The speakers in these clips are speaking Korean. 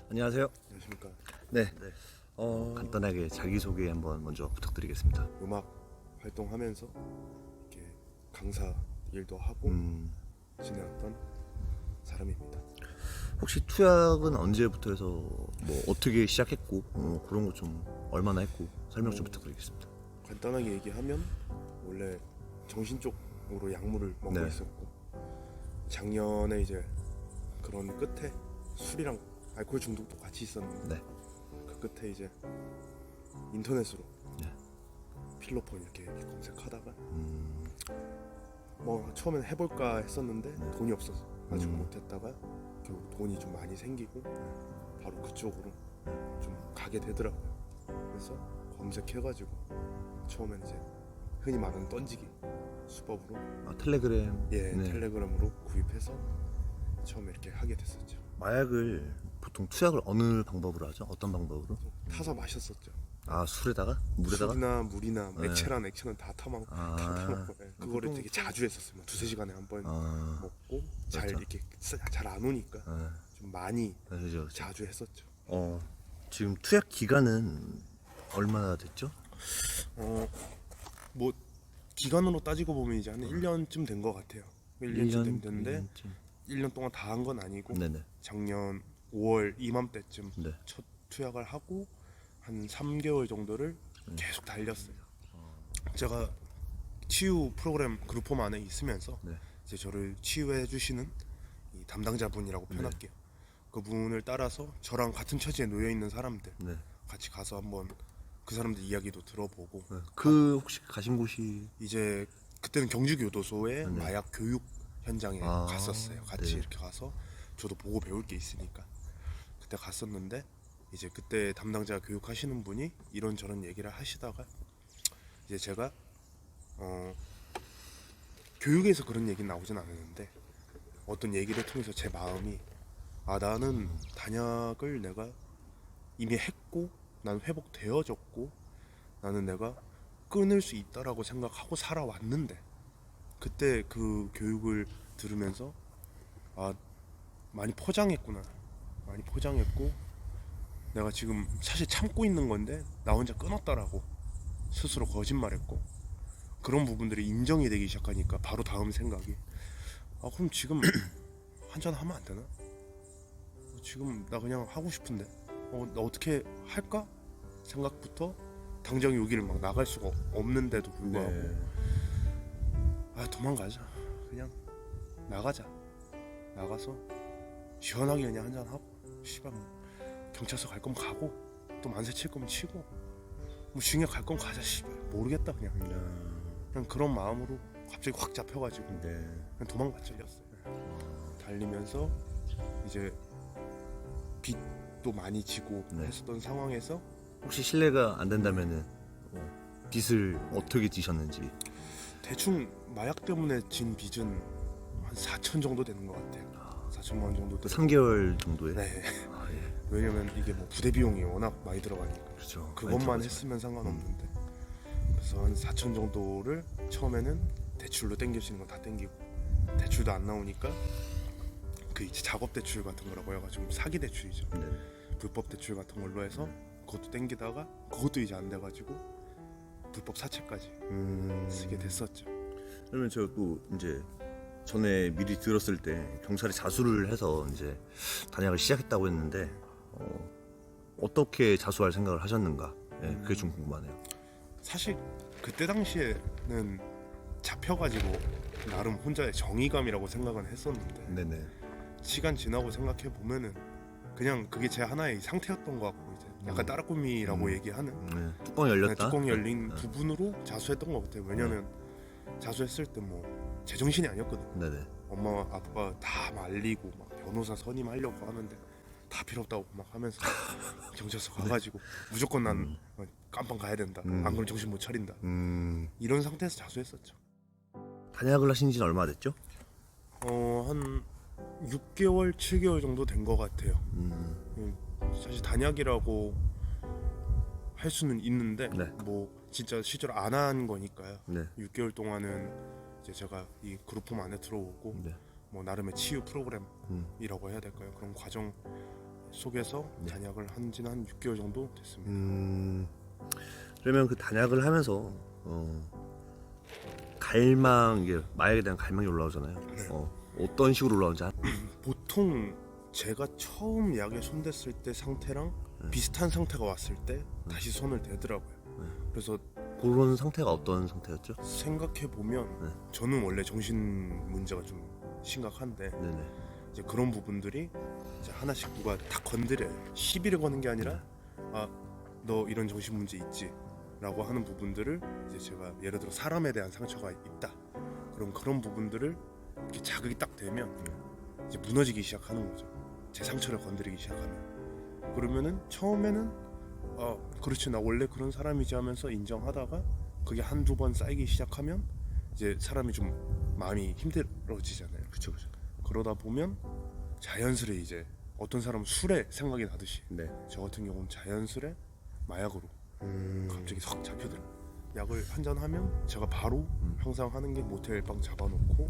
안녕하세요. 안녕하십니까. 네. 간단하게 자기소개 한번 먼저 부탁드리겠습니다. 음악 활동하면서 이렇게 강사 일도 하고 지내왔던 사람입니다. 혹시 투약은 언제부터 해서 뭐 어떻게 시작했고 그런 거 좀 얼마나 했고 설명 좀 부탁드리겠습니다. 간단하게 얘기하면 원래 정신 쪽으로 약물을 먹고 네. 있었고 작년에 이제 그런 끝에 술이랑 알코올 중독도 같이 있었는데 네. 그 끝에 이제 인터넷으로 네. 필로폰 이렇게 검색하다가 뭐 처음엔 해볼까 했었는데 돈이 없어서 아직 못했다가 결국 돈이 좀 많이 생기고 바로 그쪽으로 좀 가게 되더라고요. 그래서 검색해가지고 처음엔 이제 흔히 말하는 던지기 수법으로 텔레그램. 예 네. 텔레그램으로 구입해서 처음에 이렇게 하게 됐었죠. 마약을 보통 투약을 어느 방법으로 하죠? 어떤 방법으로? 타서 마셨었죠. 술에다가? 물에다가? 술이나 물이나 네. 액체랑 액체는 다 타먹고 예, 그거를 보통 되게 자주 했었어요. 2-3시간에 한 번 먹고 잘 그렇죠. 이렇게 잘 안 오니까 좀 많이 그죠. 자주 했었죠. 지금 투약 기간은 얼마나 됐죠? 뭐 기간으로 따지고 보면 이제 한 1년쯤 된 것 같아요. 1년쯤 됐는데 1년 동안 다 한 건 아니고 네네. 작년 5월 이맘때쯤 네. 첫 투약을 하고 한 3개월 정도를 계속 달렸어요. 제가 치유 프로그램 그룹홈 안에 있으면서 네. 이제 저를 치유해 주시는 이 담당자분이라고 표현할게요. 그분을 따라서 저랑 같은 처지에 놓여 있는 사람들 네. 같이 가서 한번 그 사람들 이야기도 들어보고 혹시 가신 곳이 이제 그때는 경주교도소의 마약 교육 현장에 갔었어요. 같이 네. 이렇게 가서 저도 보고 배울 게 있으니까 그때 갔었는데 이제 그때 담당자 교육하시는 분이 이런저런 얘기를 하시다가 이제 제가 교육에서 그런 얘기는 나오진 않았는데 어떤 얘기를 통해서 제 마음이 나는 단약을 내가 이미 했고 난 회복되어졌고 나는 내가 끊을 수 있다라고 생각하고 살아왔는데 그때 그 교육을 들으면서 많이 포장했구나. 많이 포장했고 내가 지금 사실 참고 있는 건데 나 혼자 끊었다라고 스스로 거짓말했고 그런 부분들이 인정이 되기 시작하니까 바로 다음 생각이 그럼 지금 한잔 하면 안 되나? 지금 나 그냥 하고 싶은데 나 어떻게 할까? 생각부터 당장 여기를 막 나갈 수가 없는데도 불구하고 도망가자. 그냥 나가자. 나가서 시원하게 그냥 한잔 하고 씨발 뭐 경찰서 갈 거면 가고 또 만세 칠 거면 치고 뭐 징역 갈 거면 가자 씨발 모르겠다 그냥 그런 마음으로 갑자기 확 잡혀가지고 그냥 도망갔죠. 달리면서 이제 빚도 많이 지고 했었던 상황에서 혹시 실례가 안 된다면은 빚을 어떻게 지셨는지. 대충 마약 때문에 진 빚은 한 4천 정도 되는 것 같아요. 4천만 원 정도 되는 3개월 정도에. 네. 예. 왜냐면 이게 뭐 부대 비용이 워낙 많이 들어가니까 그렇죠. 그것만 했으면 상관없는데 그래서 한 4천 정도를 처음에는 대출로 땡길 수 있는 건 다 땡기고 대출도 안 나오니까 그 이제 작업 대출 같은 거라고 해가지고 사기 대출이죠. 불법 대출 같은 걸로 해서 그것도 땡기다가 그것도 이제 안 돼가지고 불법 사채까지 쓰게 됐었죠. 그러면 저도 이제 전에 미리 들었을 때 경찰이 자수를 해서 이제 단약을 시작했다고 했는데 어떻게 자수할 생각을 하셨는가? 그게 좀 궁금하네요. 사실 그때 당시에는 잡혀가지고 나름 혼자의 정의감이라고 생각은 했었는데 네네. 시간 지나고 생각해 보면은 그냥 그게 제 하나의 상태였던 것 같고 이제 약간 따라꾸미라고 얘기하는 뚜껑이 열렸다. 뚜껑이 열린 부분으로 자수했던 것 같아요. 왜냐면 자수했을 때 뭐 제정신이 아니었거든. 네네. 엄마 아빠 다 말리고 막 변호사 선임하려고 하는데 다 필요 없다고 막 하면서 경찰서 가가지고 무조건 난 깜빵 가야 된다. 안 그러면 정신 못 차린다. 이런 상태에서 자수했었죠. 단약을 하신 지는 얼마 됐죠? 한 6개월, 7개월 정도 된 것 같아요. 사실 단약이라고 할 수는 있는데 뭐 진짜 실제로 안 한 거니까요. 6개월 동안은 이제 제가 이 그룹홈 안에 들어오고 뭐 나름의 치유 프로그램이라고 해야 될까요? 그런 과정 속에서 네. 단약을 한 지는 한 6개월 정도 됐습니다. 그러면 그 단약을 하면서 갈망, 이게 마약에 대한 갈망이 올라오잖아요. 네. 어떤 식으로 올라오는지 보통 제가 처음 약에 손댔을 때 상태랑 비슷한 상태가 왔을 때 다시 손을 대더라고요. 그래서 그런 상태가 어떤 상태였죠? 생각해 보면 네. 저는 원래 정신 문제가 좀 심각한데 네네. 이제 그런 부분들이 이제 하나씩 누가 다 건드려요. 시비를 거는 게 아니라 아, 너 이런 정신 문제 있지? 라고 하는 부분들을 이제 제가 예를 들어 사람에 대한 상처가 있다. 그럼 그런 부분들을 이렇게 자극이 딱 되면 이제 무너지기 시작하는 거죠. 제 상처를 건드리기 시작하면. 그러면은 처음에는 그렇지 나 원래 그런 사람이지 하면서 인정하다가 그게 한두 번 쌓이기 시작하면 이제 사람이 좀 마음이 힘들어지잖아요. 그쵸. 그러다 보면 자연스레 이제 어떤 사람은 술에 생각이 나듯이 네. 저 같은 경우는 자연스레 마약으로 갑자기 석 잡혀들어요. 약을 한잔 하면 제가 바로 항상 하는 게 모텔 방 잡아놓고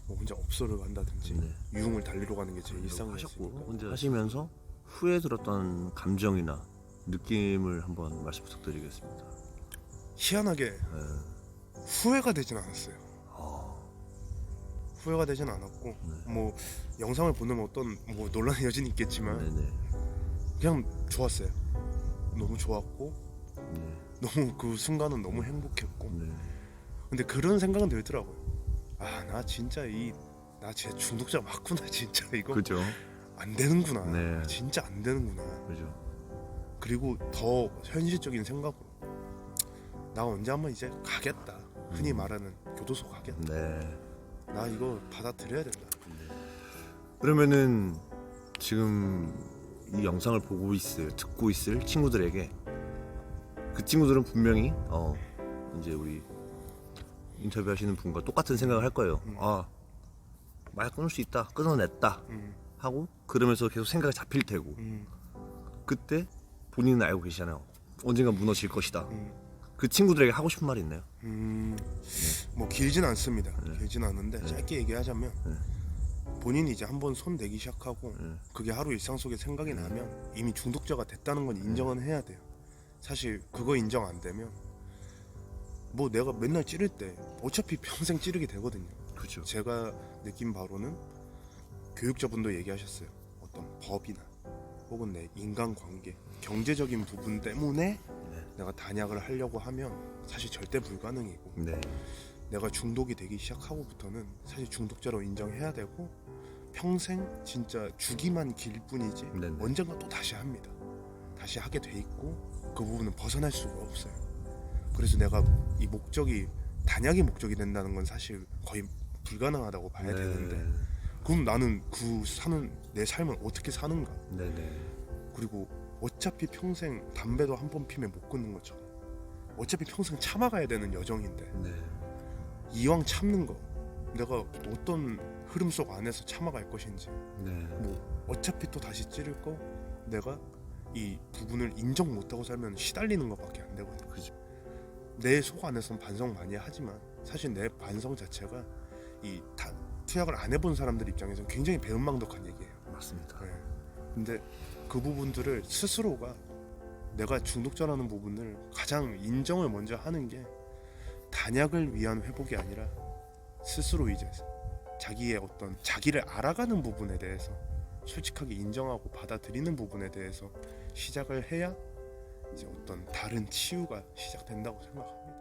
뭐 혼자 업소를 간다든지 네. 유흥을 달리러 가는 게 제 하셨고 일상이었으니까. 혼자 하시면서 후에 들었던 감정이나 느낌을 한번 말씀 부탁드리겠습니다. 희한하게 후회가 되진 않았어요. 후회가 되진 않았고 뭐 영상을 보는 어떤 뭐 논란의 여지는 있겠지만 네네. 그냥 좋았어요. 너무 좋았고 네. 너무 그 순간은 너무 행복했고 네. 근데 그런 생각은 들더라고요. 아 나 진짜 나 진짜 중독자 맞구나. 진짜 이거 그죠. 안 되는구나. 네. 진짜 안 되는구나. 그죠. 그리고 더 현실적인 생각으로 나 언제 한번 이제 가겠다. 흔히 말하는 교도소 가겠다. 네. 나 이거 받아들여야 된다. 그러면은 지금 이 영상을 보고 듣고 있을 친구들에게 그 친구들은 분명히 이제 우리 인터뷰하시는 분과 똑같은 생각을 할 거예요. 아, 마약 끊을 수 있다, 끊어냈다 하고 그러면서 계속 생각이 잡힐 테고 그때 본인은 알고 계시잖아요. 언젠가 무너질 것이다. 그 친구들에게 하고 싶은 말이 있나요? 뭐 길진 않습니다. 길진 않은데 짧게 얘기하자면 본인이 이제 한번 손 대기 시작하고 그게 하루 일상 속에 생각이 나면 이미 중독자가 됐다는 건 인정은 해야 돼요. 사실 그거 인정 안 되면 뭐 내가 맨날 찌를 때 어차피 평생 찌르게 되거든요. 그렇죠. 제가 느낀 바로는 교육자분도 얘기하셨어요. 어떤 법이나 혹은 내 인간관계, 경제적인 부분 때문에 내가 단약을 하려고 하면 사실 절대 불가능이고 네. 내가 중독이 되기 시작하고부터는 사실 중독자로 인정해야 되고 평생 진짜 주기만 길 뿐이지 네네. 언젠가 또 다시 합니다. 다시 하게 돼 있고 그 부분은 벗어날 수가 없어요. 그래서 내가 이 목적이 단약이 목적이 된다는 건 사실 거의 불가능하다고 봐야 되는데 그럼 나는 내 삶을 어떻게 사는가? 네네. 그리고 어차피 평생 담배도 한 번 피면 못 끊는 것처럼 어차피 평생 참아가야 되는 여정인데 네. 이왕 참는 거 내가 어떤 흐름 속 안에서 참아갈 것인지 네. 뭐 어차피 또 다시 찌를 거 내가 이 부분을 인정 못하고 살면 시달리는 것밖에 안 되거든. 그죠. 내 속 안에서는 반성 많이 하지만 사실 내 반성 자체가 투약을 안 해본 사람들 입장에서는 굉장히 배은망덕한 얘기예요. 맞습니다. 네. 근데 그 부분들을 스스로가 내가 중독자라는 부분을 가장 인정을 먼저 하는 게 단약을 위한 회복이 아니라 스스로 이제 자기의 어떤 자기를 알아가는 부분에 대해서 솔직하게 인정하고 받아들이는 부분에 대해서 시작을 해야 이제 어떤 다른 치유가 시작된다고 생각합니다.